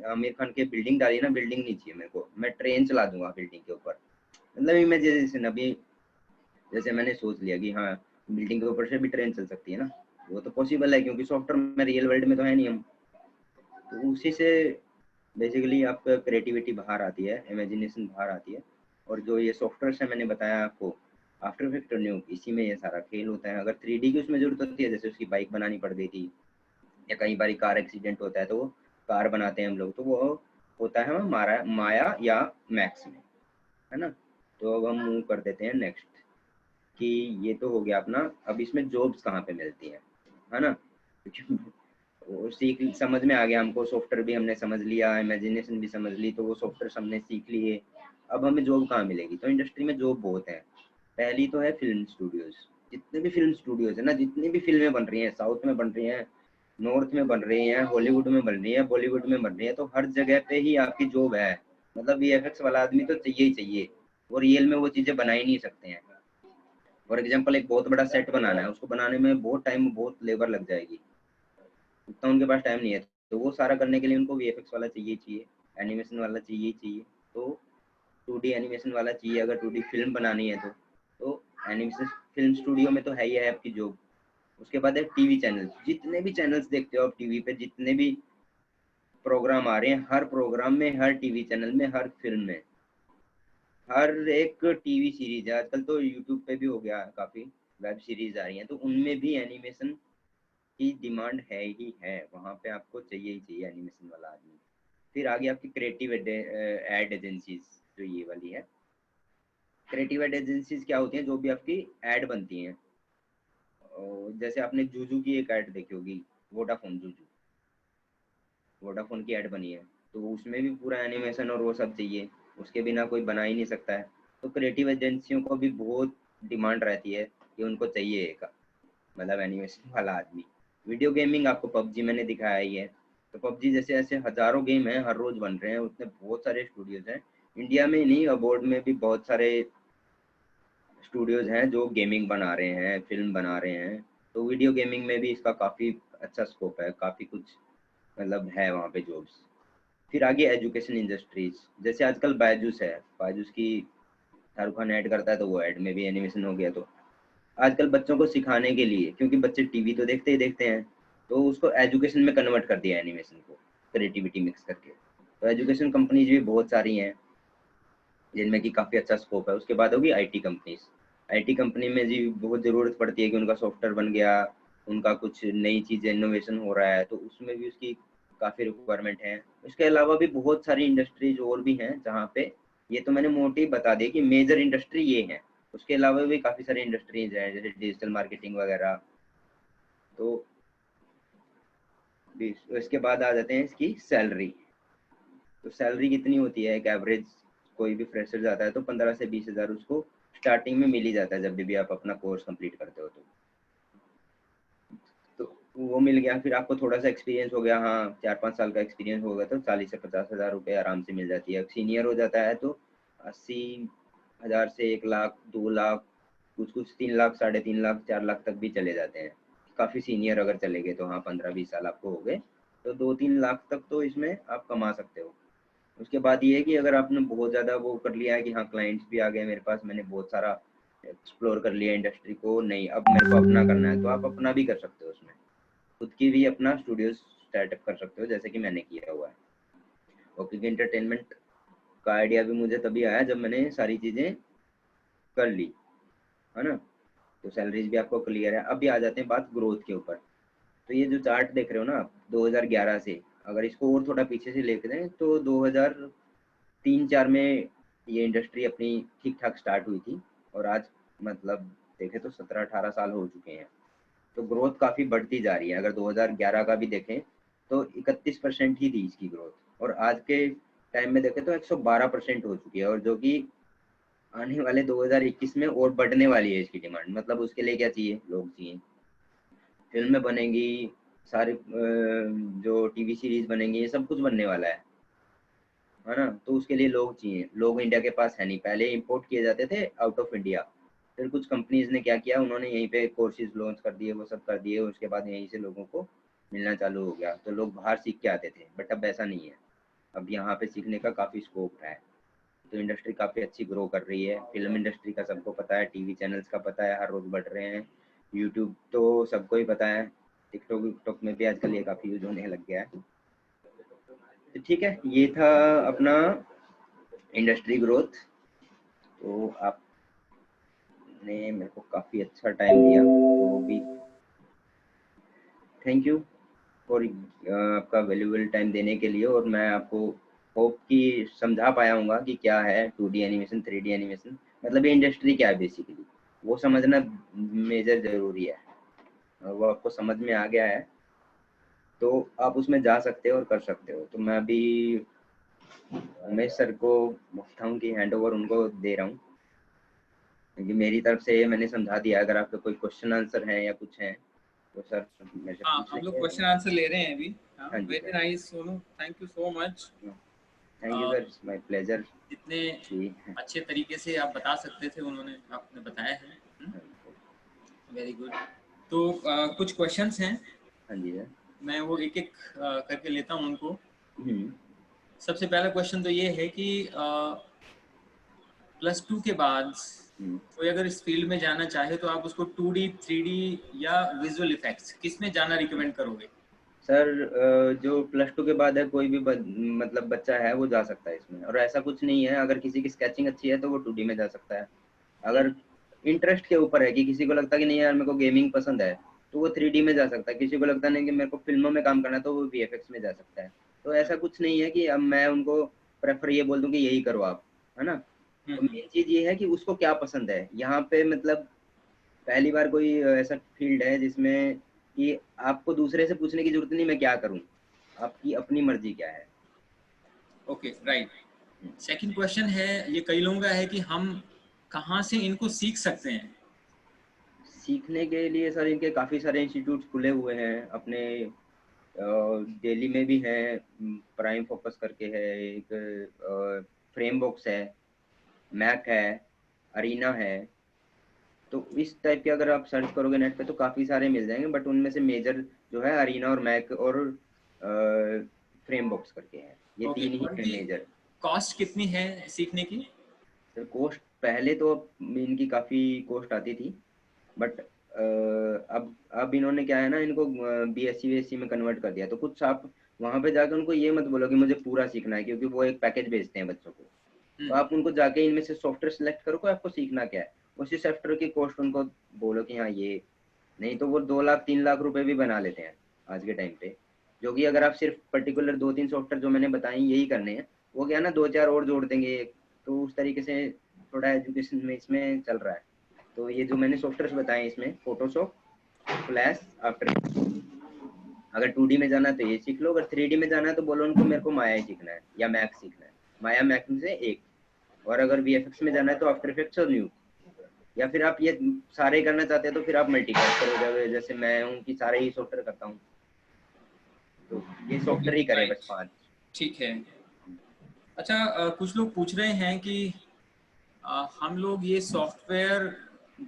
आमिर खान की बिल्डिंग डाली ना, बिल्डिंग नहीं चाहिए मेरे को, मैं ट्रेन चला दूंगा बिल्डिंग के ऊपर। मतलब इमेजिनेशन, अभी जैसे मैंने सोच लिया कि हाँ बिल्डिंग के ऊपर से भी ट्रेन चल सकती है ना, वो तो पॉसिबल है क्योंकि सॉफ्टवेयर में रियल वर्ल्ड में तो है नहीं हम। तो उसी से बेसिकली आपका क्रिएटिविटी बाहर आती है, इमेजिनेशन बाहर आती है। और जो ये सॉफ्टवेयर है मैंने बताया आपको, आफ्टर इफेक्ट और न्यूक, इसी में ये सारा खेल होता है। अगर 3D की उसमें जरूरत होती है, जैसे उसकी बाइक बनानी पड़ गई थी, या कई बार कार एक्सीडेंट होता है तो वो कार बनाते हैं हम लोग, तो वो होता है हमारा माया या मैक्स में, है ना। तो अब हम मूव कर देते हैं नेक्स्ट, कि ये तो हो गया अपना। अब इसमें जॉब्स कहाँ पे मिलती हैं, है ना। वो सीख समझ में आ गया हमको, सॉफ्टवेयर भी हमने समझ लिया, इमेजिनेशन भी समझ ली, तो वो सॉफ्टवेयर हमने सीख लिए। अब हमें जॉब कहाँ मिलेगी, तो इंडस्ट्री में जॉब बहुत है। पहली तो है फिल्म स्टूडियोज। जितने भी फिल्म स्टूडियोज है ना, जितनी भी फिल्में बन रही हैं, साउथ में बन रही हैं, नॉर्थ में बन रही हैं, हॉलीवुड में बन रही है, बॉलीवुड में बन रही है, तो हर जगह पे ही आपकी जॉब है। मतलब VFX वाला आदमी तो चाहिए ही चाहिए, और रियल में वो चीजें बना ही नहीं सकते हैं। फॉर एग्जाम्पल एक बहुत बड़ा सेट बनाना है, उसको बनाने में बहुत टाइम, बहुत लेबर लग जाएगी, उतना उनके पास टाइम नहीं है। तो वो सारा करने के लिए उनको VFX वाला चाहिए, एनिमेशन वाला चाहिए। तो 2D एनिमेशन वाला चाहिए, अगर 2D फिल्म बनानी है तो एनिमेशन फिल्म स्टूडियो में तो है ही है आपकी जॉब। उसके बाद है टीवी चैनल। जितने भी चैनल्स देखते हो आप टीवी पे, जितने भी प्रोग्राम आ रहे हैं, हर प्रोग्राम में, हर टीवी चैनल में, हर फिल्म में, हर एक टीवी सीरीज है आजकल तो यूट्यूब पे भी हो गया है, काफी वेब सीरीज आ रही हैं, तो उनमें भी एनिमेशन की डिमांड है ही है। वहाँ पे आपको चाहिए ही चाहिए एनिमेशन वाला आदमी। फिर आगे आपकी क्रिएटिव एड एजेंसीज, जो ये वाली है। क्रिएटिव एड एजेंसीज क्या होती हैं, जो भी आपकी एड बनती हैं। और जैसे आपने जूजू की एक ऐड देखी होगी, वोडाफोन जूजू, वोडाफोन की ऐड बनी है, तो उसमें भी पूरा एनिमेशन और वो सब चाहिए, उसके बिना कोई बना ही नहीं सकता है। तो क्रिएटिव एजेंसियों को भी बहुत डिमांड रहती है कि उनको चाहिए एक, मतलब एनिमेशन वाला आदमी। वीडियो गेमिंग आपको पबजी मैंने दिखाया ही है, तो पबजी जैसे ऐसे हजारों गेम हैं, हर रोज बन रहे हैं, उसमें बहुत सारे स्टूडियोज हैं। इंडिया में ही नहीं, अबॉर्ड में भी बहुत सारे स्टूडियोज हैं जो गेमिंग बना रहे हैं, फिल्म बना रहे हैं। तो वीडियो गेमिंग में भी इसका काफ़ी अच्छा स्कोप है, काफ़ी कुछ मतलब है वहाँ पे जॉब्स। फिर आगे एजुकेशन इंडस्ट्रीज, जैसे आजकल बायजूस है, बायजूस की शाहरुख खान ऐड करता है, तो वो ऐड में भी एनिमेशन हो गया। तो आजकल बच्चों को सिखाने के लिए, क्योंकि बच्चे टीवी तो देखते ही देखते हैं, तो उसको एजुकेशन में कन्वर्ट कर दिया एनिमेशन को, क्रिएटिविटी मिक्स करके। तो एजुकेशन कंपनीज भी बहुत सारी हैं जिनमें कि काफ़ी अच्छा स्कोप है। उसके बाद होगी IT कंपनीज। IT कंपनी में जी बहुत ज़रूरत पड़ती है कि उनका सॉफ्टवेयर बन गया, उनका कुछ नई चीज़ इनोवेशन हो रहा है, तो उसमें भी उसकी काफ़ी रिक्वायरमेंट है। उसके अलावा भी बहुत सारी इंडस्ट्रीज और भी हैं जहाँ पे, ये तो मैंने मोटी बता दी कि मेजर इंडस्ट्री ये है। उसके अलावा भी काफ़ी सारी इंडस्ट्रीज हैं, जैसे डिजिटल मार्केटिंग वगैरह। तो इसके बाद आ जाते हैं इसकी सैलरी। तो सैलरी कितनी होती है, एक एवरेज कोई भी फ्रेशर जाता है तो 15 से 20 हज़ार उसको स्टार्टिंग में मिल ही जाता है, जब भी आप अपना कोर्स कंप्लीट करते हो तो वो मिल गया। फिर आपको थोड़ा सा एक्सपीरियंस हो गया, हाँ 4-5 साल का एक्सपीरियंस होगा, तो 40 से 50 हज़ार रुपये आराम से मिल जाती है। सीनियर हो जाता है तो 80 हज़ार से 1 लाख, 2 लाख, कुछ कुछ 3 लाख, 3.5 लाख, 4 लाख तक भी चले जाते हैं। काफ़ी सीनियर अगर चले गए तो, हाँ 15-20 साल आपको हो गए तो 2-3 लाख तक तो इसमें आप कमा सकते हो। उसके बाद ये है कि अगर आपने बहुत ज़्यादा वो कर लिया है कि हाँ क्लाइंट्स भी आ गए मेरे पास, मैंने बहुत सारा एक्सप्लोर कर लिया इंडस्ट्री को, नहीं अब मेरे को अपना करना है, तो आप अपना भी कर सकते हो उसमें, खुद की भी अपना स्टूडियो स्टार्टअप कर सकते हो, जैसे कि मैंने किया हुआ है। ओके, कि एंटरटेनमेंट का आइडिया भी मुझे तभी आया जब मैंने सारी चीज़ें कर ली, है ना। तो सैलरीज भी आपको क्लियर है। अभी आ जाते हैं बात ग्रोथ के ऊपर। तो ये जो चार्ट देख रहे हो ना आप, 2011 से, अगर इसको और थोड़ा पीछे से लेकर दें तो 2003-4 में ये इंडस्ट्री अपनी ठीक ठाक स्टार्ट हुई थी, और आज मतलब देखें तो 17-18 साल हो चुके हैं। तो ग्रोथ काफ़ी बढ़ती जा रही है। अगर 2011 का भी देखें तो 31% ही थी इसकी ग्रोथ, और आज के टाइम में देखें तो 112% हो चुकी है, और जो कि आने वाले 2021 में और बढ़ने वाली है इसकी डिमांड। मतलब उसके लिए क्या चाहिए, लोग चाहिए, फिल्में बनेंगी, सारे जो टीवी सीरीज बनेंगी, ये सब कुछ बनने वाला है ना। तो उसके लिए लोग चाहिए, लोग इंडिया के पास है नहीं। पहले इंपोर्ट किए जाते थे आउट ऑफ इंडिया, फिर कुछ कंपनीज ने क्या किया, उन्होंने यहीं पे कोर्सेज लॉन्च कर दिए, वो सब कर दिए, उसके बाद यहीं से लोगों को मिलना चालू हो गया। तो लोग बाहर सीख के आते थे, बट अब ऐसा नहीं है, अब यहाँ पे सीखने का काफ़ी स्कोप है। तो इंडस्ट्री काफ़ी अच्छी ग्रो कर रही है। फिल्म इंडस्ट्री का सबको पता है, टीवी चैनल्स का पता है, हर रोज़ बढ़ रहे हैं। यूट्यूब तो सबको ही पता है, टिकटॉक विकटॉक में भी आजकल ये काफ़ी यूज होने लग गया है। तो ठीक है, ये था अपना इंडस्ट्री ग्रोथ। तो आपने मेरे को काफ़ी अच्छा टाइम दिया, तो भी थैंक यू फॉर आपका वैल्यूबल टाइम देने के लिए। और मैं आपको होप कि समझा पाया हूँगा कि क्या है 2D एनिमेशन, 3D एनिमेशन, मतलब ये इंडस्ट्री क्या है बेसिकली, वो समझना मेजर ज़रूरी है। वो आपको समझ में आ गया है तो आप उसमें जा सकते हो और कर सकते हो। तो मैं अभी उमेश सर को बोलता हूँ कि हैंड ओवर उनको दे रहा हूँ, क्योंकि मेरी तरफ से मैंने समझा दिया। अगर आपके कोई क्वेश्चन आंसर हैं या कुछ हैं तो सर मेरे से हाँ, पूछ हम लोग लेंगे। क्वेश्चन आंसर ले रहे हैं अभी। हाँ, हाँ जी very sir, nice Sonu, thank you so much. Thank you sir, it's my pleasure. जितने जी अच्छे तरीके से आप बता सकते थे उन्होंने आपने बताया है। Very good. तो कुछ क्वेश्चंस हैं, हाँ जी सर। मैं वो एक एक करके लेता हूँ उनको। हम्म, सबसे पहला क्वेश्चन तो ये है कि +2 के बाद हम्म। कोई अगर इस फील्ड में जाना चाहे तो आप उसको 2D 3D या विजुअल इफेक्ट्स किस में जाना रिकमेंड करोगे? सर जो +2 के बाद है, कोई भी मतलब बच्चा है वो जा सकता है इसमें, और ऐसा कुछ नहीं है। अगर किसी की स्केचिंग अच्छी है तो वो 2D में जा सकता है। अगर इंटरेस्ट के ऊपर है कि किसी को लगता है कि नहीं यार मेरे को गेमिंग पसंद है, तो वो 3D में जा सकता है। किसी को लगता नहीं कि मेरे को फिल्मों में काम करना है, तो वो VFX में जा सकता है। तो ऐसा कुछ नहीं है कि अब मैं उनको प्रेफर ये बोल दूं कि यही करो आप, है ना। तो मेन चीज ये है कि उसको क्या पसंद है यहाँ पे। मतलब पहली बार कोई ऐसा फील्ड है जिसमें कि आपको दूसरे से पूछने की जरूरत नहीं मैं क्या करूं, आपकी अपनी मर्जी क्या है। Okay, right. सेकंड क्वेश्चन है, ये कई लोगों का है कि हम कहाँ से इनको सीख सकते हैं? सीखने के लिए सर इनके काफ़ी सारे इंस्टीट्यूट खुले हुए हैं अपने। दिल्ली में भी है, प्राइम फोकस करके है एक, फ्रेमबॉक्स है, मैक है, अरीना है। तो इस टाइप के अगर आप सर्च करोगे नेट पे तो काफ़ी सारे मिल जाएंगे, बट उनमें से मेजर जो है अरीना और मैक और फ्रेमबॉक्स करके है, ये ओके, तीन ही और है इनकी मेजर। कॉस्ट कितनी है सीखने की? सर कॉस्ट पहले तो इनकी काफ़ी कॉस्ट आती थी, बट अब इन्होंने क्या है ना, इनको BSc में कन्वर्ट कर दिया। तो कुछ आप वहां पे जाके उनको ये मत बोलो कि मुझे पूरा सीखना है, क्योंकि वो एक पैकेज बेचते हैं बच्चों को। तो आप उनको जाके इनमें से सॉफ्टवेयर सेलेक्ट करो कि आपको सीखना क्या है, उसी सॉफ्टवेयर की कॉस्ट उनको बोलो कि हाँ ये। नहीं तो वो 2 लाख 3 लाख रुपए भी बना लेते हैं आज के टाइम पे। जो कि अगर आप सिर्फ पर्टिकुलर 2-3 सॉफ्टवेयर जो मैंने बताई यही करने हैं, वो क्या है ना 2-4 और जोड़ देंगे। तो उस तरीके से थोड़ा एजुकेशन में इसमें चल रहा है। तो ये जो मैंने सॉफ्टवेयर बताए इसमें फोटोशॉप, फ्लैश, आफ्टर। अगर 2D में जाना है तो ये सीख लो, अगर 3D में जाना है तो बोलो उनको मेरे को माया ही सीखना है या मैक सीखना है। माया मैक में से एक। और अगर VFX में जाना है तो आफ्टर इफेक्ट्स और न्यू। या फिर आप ये सारे करना चाहते हैं तो फिर आप मल्टीकास्ट करोगे, जैसे मैं हूँ कि सारे ही सॉफ्टवेयर करता हूँ। तो ये ओके, सॉफ्टवेयर ही करें बस राइट, 5। ठीक है। अच्छा, कुछ लोग पूछ रहे हैं कि हम लोग ये सॉफ्टवेयर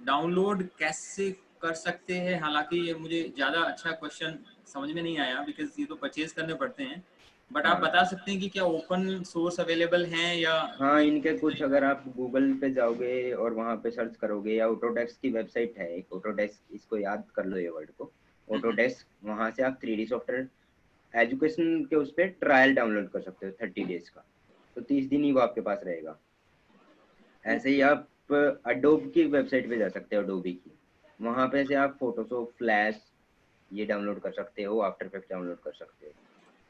डाउनलोड कैसे कर सकते हैं? हालांकि ये मुझे ज़्यादा अच्छा क्वेश्चन समझ में नहीं आया, बिकॉज ये तो परचेज करने पड़ते हैं। बट आप हाँ बता सकते हैं कि क्या ओपन सोर्स अवेलेबल हैं या हाँ, कोई? इनके कुछ अगर आप गूगल पे जाओगे और वहाँ पे सर्च करोगे, या ऑटोडेस्क की वेबसाइट है एक, ऑटोडेस्क, इसको याद कर लो ये वर्ड को, ऑटोडेस्क। वहाँ से आप 3D सॉफ्टवेयर एजुकेशन के उस पर ट्रायल डाउनलोड कर सकते हो 30 डेज का। तो 30 दिन ही वो आपके पास रहेगा। ऐसे ही आप अडोब की वेबसाइट पे जा सकते हो, अडोबी की। वहाँ पे से आप फोटोशॉप, फ्लैश ये डाउनलोड कर सकते हो, आफ्टर इफेक्ट डाउनलोड कर सकते हो।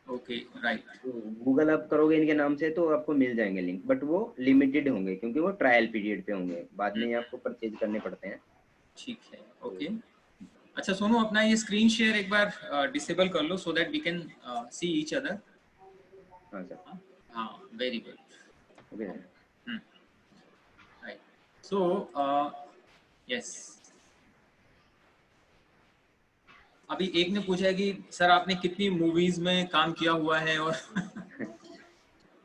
ओके, राइट, तो गूगल आप करोगे इनके नाम से तो आपको मिल जाएंगे लिंक, बट वो लिमिटेड होंगे क्योंकि वो ट्रायल पीरियड पे होंगे, बाद में ये आपको परचेज करने पड़ते हैं। ठीक है, तो ओके। अच्छा सोनू, अपना ये स्क्रीन शेयर एक बार डिसेबल कर लो so that we can see each other. हाँ सर, हाँ, very good. Okay sir. Right, so yes, अभी एक ने पूछा है कि सर आपने कितनी मूवीज में काम किया हुआ है और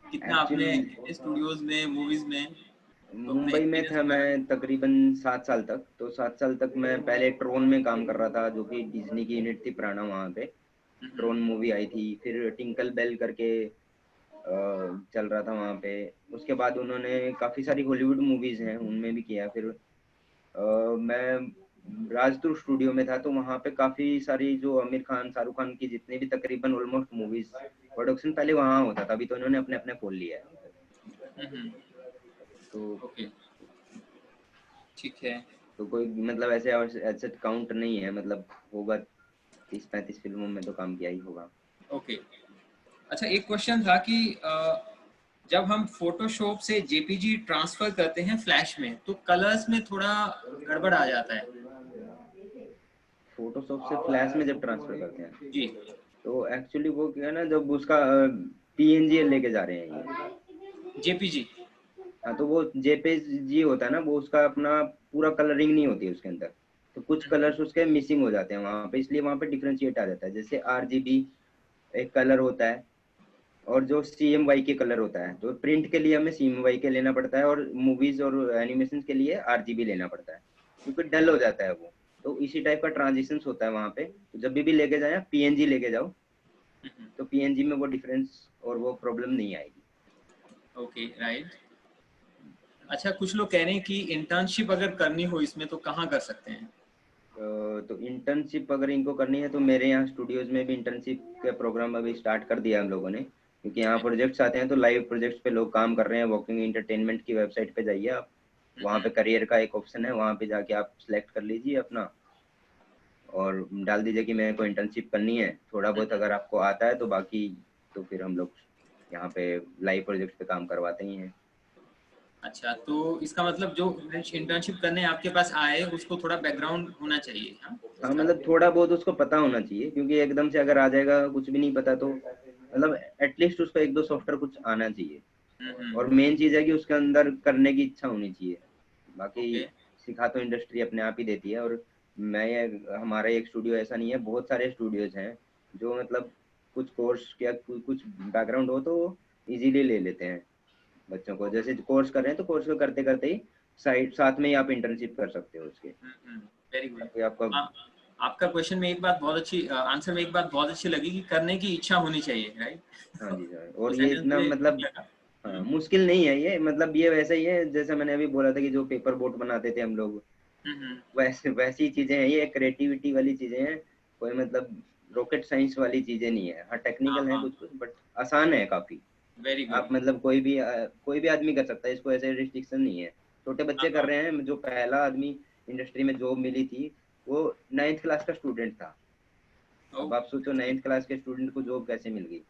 कितना आपने एक्चुअली कितने स्टूडियोज में, मूवीज में, तो अपना मुंबई में एक्सपीरियंस था वगैरह। मैं तकरीबन 7 साल तक। तो 7 साल तक मैं पहले ट्रोन में काम कर रहा था, जो कि डिज्नी की यूनिट थी पुराना वहाँ पे। ट्रोन मूवी आई थी, फिर टिंकल बेल करके चल रहा था वहाँ पे। उसके बाद उन्होंने काफ़ी सारी हॉलीवुड मूवीज़ हैं उनमें भी किया। फिर मैं राजदूत स्टूडियो में था, तो वहाँ पे काफी सारी जो आमिर खान शाहरुख खान की जितने भी तकरीबन ऑलमोस्ट मूवीज प्रोडक्शन पहले वहाँ होता था, अभी तो इन्होंने अपने अपने खोल लिया है। तो ओके, ठीक है। तो कोई मतलब ऐसे ऐसे काउंट नहीं है, मतलब होगा 30-35 फिल्मों में तो काम किया ही होगा। ओके, अच्छा एक क्वेश्चन था कि जब हम फोटोशॉप से जेपीजी ट्रांसफर करते हैं फ्लैश में, तो कलर्स में थोड़ा गड़बड़ आ जाता है। फोटोशॉप से फ्लैश में जब ट्रांसफर करते हैं, जी। तो एक्चुअली वो क्या है ना, जब उसका पीएनजी लेके जा रहे हैं ये, जेपीजी। हाँ, तो वो जेपीजी होता है ना, वो उसका अपना पूरा कलरिंग नहीं होती है उसके अंदर, तो कुछ कलर्स उसके मिसिंग हो जाते हैं वहाँ पे, इसलिए वहाँ पे डिफरेंशिएट आ जाता है। जैसे आरजीबी एक कलर होता है, और जो CMYK के कलर होता है, तो प्रिंट के लिए हमें CMYK लेना पड़ता है, और मूवीज और एनिमेशन के लिए RGB लेना पड़ता है, क्योंकि डल हो जाता है वो। तो इसी टाइप का ट्रांजिशन होता है वहाँ पे, तो जब भी लेके जाए PNG लेके जाओ, तो PNG में वो डिफरेंस और वो प्रॉब्लम नहीं आएगी। Okay, right. अच्छा, कुछ लोग कह रहे हैं कि इंटर्नशिप अगर करनी हो इसमें तो कहाँ कर सकते हैं? तो इंटर्नशिप अगर इनको करनी है, तो मेरे यहाँ स्टूडियोज में भी इंटर्नशिप का प्रोग्राम अभी स्टार्ट कर दिया हम लोगों ने, क्योंकि यहाँ प्रोजेक्ट्स आते हैं, तो लाइव प्रोजेक्ट्स पे लोग काम कर रहे हैं। वॉकिंग एंटरटेनमेंट की वेबसाइट पे जाइए आप, वहाँ पे करियर का एक ऑप्शन है, वहाँ पे जाके आप सिलेक्ट कर लीजिए अपना, और डाल दीजिए कि मेरे को इंटर्नशिप करनी है। थोड़ा बहुत अगर आपको आता है तो बाकी तो फिर हम लोग यहाँ पे लाइव प्रोजेक्ट पे काम करवाते ही हैं। अच्छा, तो इसका मतलब जो इंटर्नशिप करने आपके पास आए उसको थोड़ा बैकग्राउंड होना चाहिए, हाँ, हाँ, इसका। मतलब थोड़ा बहुत उसको पता होना चाहिए, क्योंकि एकदम से अगर आ जाएगा कुछ भी नहीं पता, तो मतलब एटलीस्ट उसको एक दो सॉफ्टवेयर कुछ आना चाहिए। और मेन चीज है कि उसके अंदर करने की इच्छा होनी चाहिए। बाकी ओके। सिखा तो इंडस्ट्री अपने आप ही देती है। और मैं ये हमारा एक स्टूडियो ऐसा नहीं है, बहुत सारे स्टूडियोज हैं जो मतलब कुछ कोर्स या कुछ बैकग्राउंड हो तो इजीली ले लेते हैं बच्चों को। जैसे कोर्स कर रहे हैं, तो कोर्स को करते करते ही साइड साथ में ही आप इंटर्नशिप कर सकते हो उसके, वेरी गुड। ताकि आपका। आपका क्वेश्चन में एक बात बहुत अच्छी, आंसर में एक बात बहुत अच्छी लगी कि करने की इच्छा होनी चाहिए, राइट? हाँ जी सर, वो और ये सेंटेंस इतना मुझे ठीक मतलब लगा। हाँ, मुश्किल नहीं है ये, मतलब ये वैसे ही है जैसे मैंने अभी बोला था कि जो पेपर बोट बनाते थे हम लोग, हम्म। वैसे वैसी चीजें हैं ये, क्रिएटिविटी वाली चीजें हैं। कोई मतलब रॉकेट साइंस वाली चीजें नहीं है। हाँ, हाँ टेक्निकल है हाँ, कुछ कुछ, बट आसान है काफी। वेरी आप गुड। मतलब कोई भी आदमी कर सकता है इसको, ऐसे रिस्ट्रिक्शन नहीं है। छोटे हाँ बच्चे कर हाँ। रहे हैं। जो पहला आदमी इंडस्ट्री में जॉब मिली थी, वो 9th क्लास का स्टूडेंट था। ओ, अब आप सोचो 9th क्लास के स्टूडेंट को जॉब कैसे मिल गई।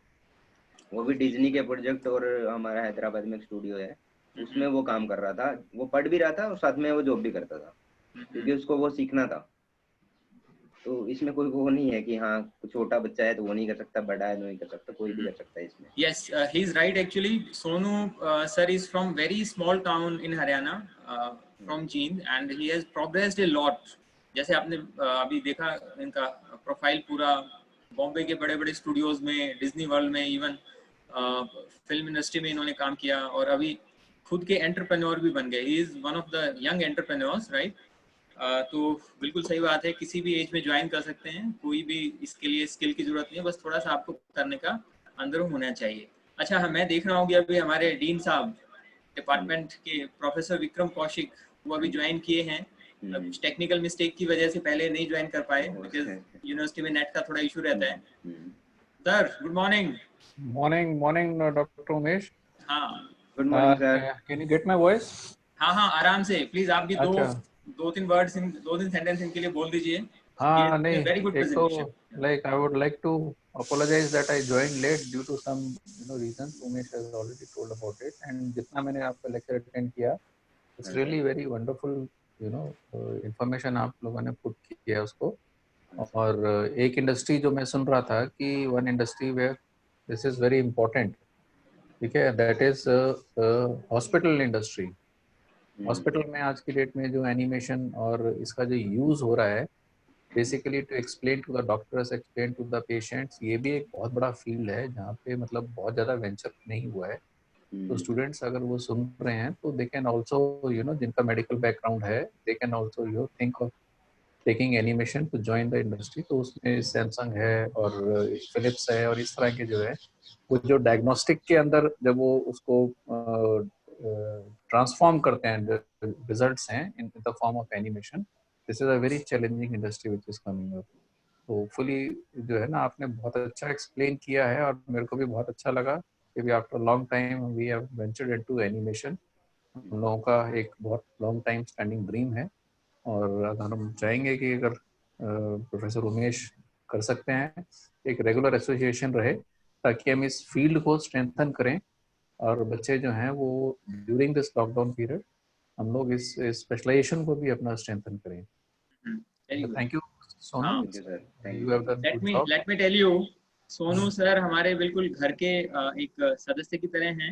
वो भी डिज्नी के प्रोजेक्ट, और हमारा हैदराबाद में एक स्टूडियो है, उसमें वो काम कर रहा था। वो पढ़ भी रहा था और साथ में वो जॉब भी करता था, क्योंकि उसको वो सीखना था। तो इसमें कोई वो नहीं है कि हाँ छोटा बच्चा है तो वो नहीं कर सकता, बड़ा है तो नहीं कर सकता, कोई भी कर सकता है इसमें। yes, he is right actually. Sonu sir is from very small town in Haryana, from Jind, and he has progressed a lot. जैसे आपने अभी देखा इनका प्रोफाइल पूरा, बॉम्बे के बड़े बड़े स्टूडियोज में, डिज्नी वर्ल्ड में, इवन फिल्म इंडस्ट्री में इन्होंने काम किया, और अभी खुद के एंटरप्रेन्योर भी बन गए। He is one of the young entrepreneurs, right? तो बिल्कुल सही बात है, किसी भी एज में ज्वाइन कर सकते हैं, कोई भी इसके लिए स्किल की जरूरत नहीं है, बस थोड़ा सा आपको करने का अंदर होना चाहिए। अच्छा, मैं देख रहा हूँ कि अभी हमारे डीन साहब हाँ जी। डिपार्टमेंट के प्रोफेसर विक्रम कौशिक, वो हाँ अभी जी। ज्वाइन किए हैं। अब कुछ टेक्निकल मिस्टेक की वजह से पहले नहीं ज्वाइन कर पाए, बिकॉज यूनिवर्सिटी में नेट का थोड़ा इशू रहता है। Sir, good morning. Morning, Dr. Umesh. हाँ good morning sir. Can you get my voice? हाँ हाँ, आराम से प्लीज, आप भी दो अच्छा, दो तीन वर्ड्स, दो तीन सेंटेंस इनके लिए बोल दीजिए। हाँ नहीं, वेरी गुड एक तो presentation. like I would like to apologize that I joined late due to some reasons. Umesh has already told about it. And जितना मैंने आपका lecture attend किया, it's really very wonderful, information आप लोगों ने put किया है उसको। और एक इंडस्ट्री जो मैं सुन रहा था कि one industry where this is very important, ठीक है, that is hospital industry. Hospital में आज की डेट में जो एनिमेशन और इसका जो यूज हो रहा है, basically to explain to the doctors, explain to the patients, ये भी एक बहुत बड़ा फील्ड है जहाँ पे मतलब बहुत ज़्यादा वेंचर नहीं हुआ है। तो स्टूडेंट्स अगर वो सुन रहे हैं तो दे कैन ऑल्सो जिनका मेडिकल बैकग्राउंड है, they can also think of taking animation to join the industry. तो उसमें सैमसंग है और फिलिप्स है और इस तरह के जो है, वो जो डायग्नोस्टिक के अंदर जब वो उसको ट्रांसफॉर्म करते हैं, रिजल्ट्स हैं in the form of animation, this is a very challenging industry which is coming up. तो होपफुली जो है ना, आपने बहुत अच्छा एक्सप्लेन किया है और मेरे को भी बहुत अच्छा लगा कि भी after long time we have ventured into animation. हम लोगों का एक बहुत लॉन्ग टाइम स्टैंडिंग ड्रीम है, और अगर हम चाहेंगे कि अगर प्रोफेसर उमेश कर सकते हैं, एक रेगुलर एसोसिएशन रहे ताकि हम इस फील्ड को स्ट्रेंथन करें, और बच्चे जो हैं वो ड्यूरिंग दिस लॉकडाउन पीरियड हम लोग इस स्पेशलाइजेशन को भी अपना स्ट्रेंथन करें। Very good. Thank you Sonu, हाँ, thank you sir, thank you you have so done good job. Let me tell you, Sonu sir हमारे बिल्कुल घर के एक सदस्य की तरह हैं।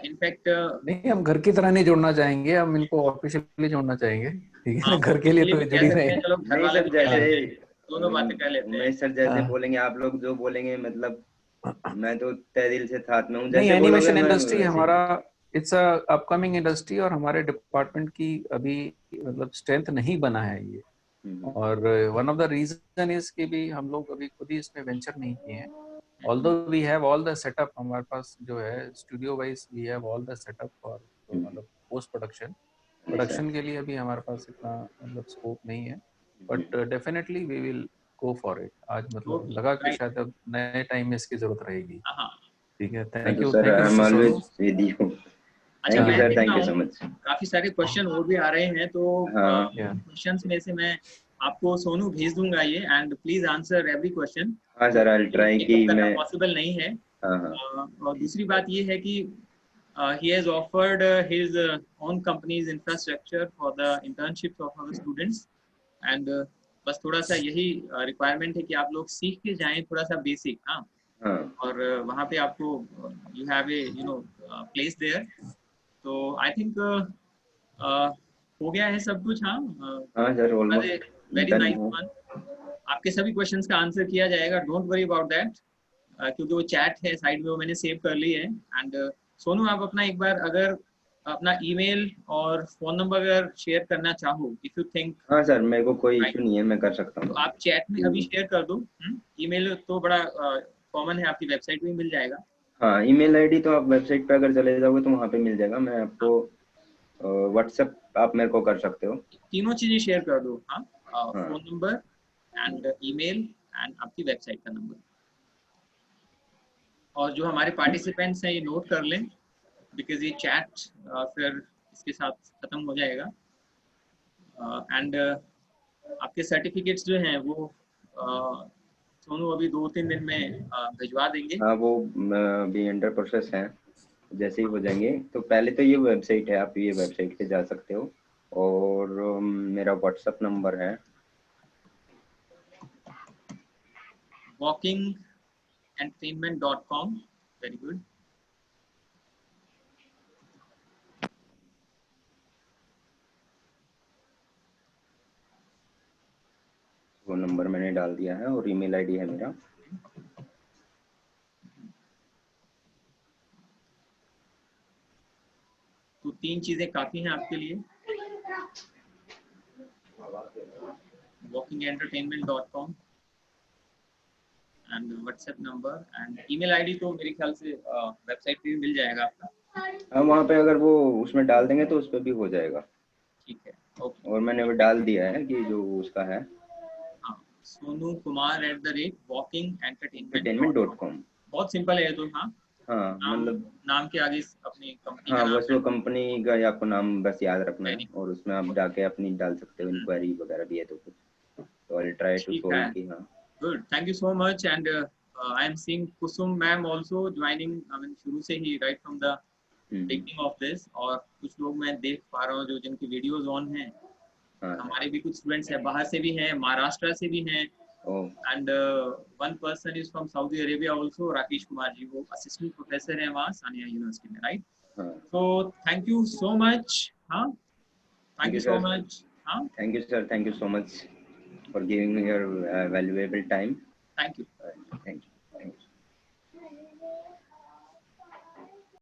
इनफैक्ट नहीं, हम घर की तरह नहीं जोड़ना चाहेंगे, हम इनको ऑफिशियली जोड़ना चाहेंगे, ठीक है हाँ, ना, घर के लिए ऑफिशियली तो भी कह जुड़ी सकते रहे। हैं, चलो घर नहीं वाले सर, भी कह जैसे लेते हैं, दोनों बातें कर लेते हैं। उमेश सर जैसे हाँ। बोलेंगे, आप लोग जो बोलेंगे, मतलब मैं तो तहे दिल से साथ में हूँ, नहीं, जैसे बोलोगे एनिमेशन मैं इंडस्ट्री वैसे ही। हमारा इट्स अ अपकमिंग इंडस्ट्री, और हमारे डिपार्टमेंट की अभी मतलब स्ट्रेंथ नहीं बना है ये। हम्म, और one of the reason is कि भी हम लोग अभी खुद ही इसमें वेंचर नहीं किए हैं। Although we have all the setup, हमारे पास जो है studio wise we have all the setup for hmm, मतलब पोस्ट प्रोडक्शन। जी सर। प्रोडक्शन के लिए अभी हमारे पास इतना मतलब स्कोप नहीं है, hmm, but definitely we will go for it. आज मतलब टोटली लगा कि राइट। शायद अब नए टाइम में इसकी जरूरत रहेगी। हाँ, ठीक है, हाँ तो sir, thank you I am mister Sonu. Always with you. अच्छा, थैंक यू मैं सर, देख थैंक रहा यू हूँ सो मच। काफी सारे क्वेश्चन और भी आ रहे हैं, तो हाँ या क्वेश्चंस में से मैं आपको सोनू भेज दूंगा ये, and please answer every question, हाँ सर, आई ट्राई एक कि एक करना मैं। पॉसिबल नहीं है। हाँ हाँ। और दूसरी बात ये है कि he has offered his own company's infrastructure for the internships of our students, and बस थोड़ा सा यही रिक्वायरमेंट है कि आप लोग सीख के जाएं थोड़ा सा बेसिक। हाँ, हाँ और वहाँ पे आपको you have a place there, तो आई थिंक हो गया है सब कुछ। हाँ, हाँ sir, almost very done nice है। वन। आपके सभी क्वेश्चंस का आंसर किया जाएगा, डोंट वरी अबाउट दैट, क्योंकि वो चैट है साइड में, वो मैंने सेव कर ली है। एंड सोनू, आप अपना एक बार अगर अपना ईमेल और फोन नंबर अगर शेयर करना चाहो, इफ यू थिंक, हाँ सर, मेरे को कोई राइट, इशू नहीं है, मैं कर सकता तो हूँ। आप चैट में अभी शेयर कर दो। ईमेल तो बड़ा कॉमन है, आपकी वेबसाइट पे भी मिल जाएगा। हाँ, ईमेल आईडी तो आप वेबसाइट पे अगर चले जाओगे तो वहाँ पे मिल जाएगा। मैं हाँ, आपको व्हाट्सएप आप मेरे को कर सकते हो। तीनों चीजें शेयर कर दो। हाँ, हाँ phone number and email and आपकी वेबसाइट का नंबर, और जो हमारे पार्टिसिपेंट्स हैं ये नोट कर लें, बिकॉज ये चैट फिर इसके साथ खत्म हो जाएगा। एंड आपके सर्टिफिकेट्स जो हैं वो सोनू अभी 2-3 दिन में भिजवा देंगे। हाँ, वो अभी अंडर प्रोसेस है। जैसे ही हो जाएंगे तो पहले तो ये वेबसाइट है, आप ये वेबसाइट पे जा सकते हो। और मेरा व्हाट्सएप नंबर है walkingentertainment.com। Very good. वो नंबर मैंने डाल दिया है, और ईमेल आईडी है मेरा। तो 3 चीजें काफी हैं आपके लिए, walkingentertainment.com and WhatsApp number and email ID, तो मेरे ख्याल से वेबसाइट पे भी मिल जाएगा आपका। हाँ, वहाँ पे अगर वो उसमें डाल देंगे तो उस पर भी हो जाएगा। ठीक है, ओके। और मैंने वो डाल दिया है कि जो उसका है, हाँ, सोनू कुमार @walkingentertainment.com। entertainment.com। बहुत सिंपल है ये तो। हाँ, हाँ नाम मतलब, नाम के आगे अपनी कंपनी का हाँ नाम बस है। वो कंपनी का ही आपको नाम बस याद रखना है, वेरी और उसमें आप जाके अपनी डाल सकते हो, इंक्वायरी वगैरह भी है तो कुछ, तो आई ट्राई टू ठीक है, सॉल्व की। हाँ। Good, thank you so much. And I am seeing Kusum ma'am also joining, I mean शुरू से ही, right from the hmm, beginning of this. और कुछ लोग मैं देख पा रहा हूँ जो जिनकी वीडियोस ऑन हैं। हाँ हमारे भी कुछ स्टूडेंट्स हैं, बाहर से भी हैं, महाराष्ट्र से भी हैं, oh and one person is from Saudi Arabia also, Rakesh Kumar ji, वो असिस्टेंट प्रोफेसर हैं वहाँ सानिया यूनिवर्सिटी में, राइट। हाँ, so thank you so much. हाँ, thank thank you you so sir, much. हाँ, thank you sir, thank you so much for giving me your valuable time. Thank you. Thank you, thank you.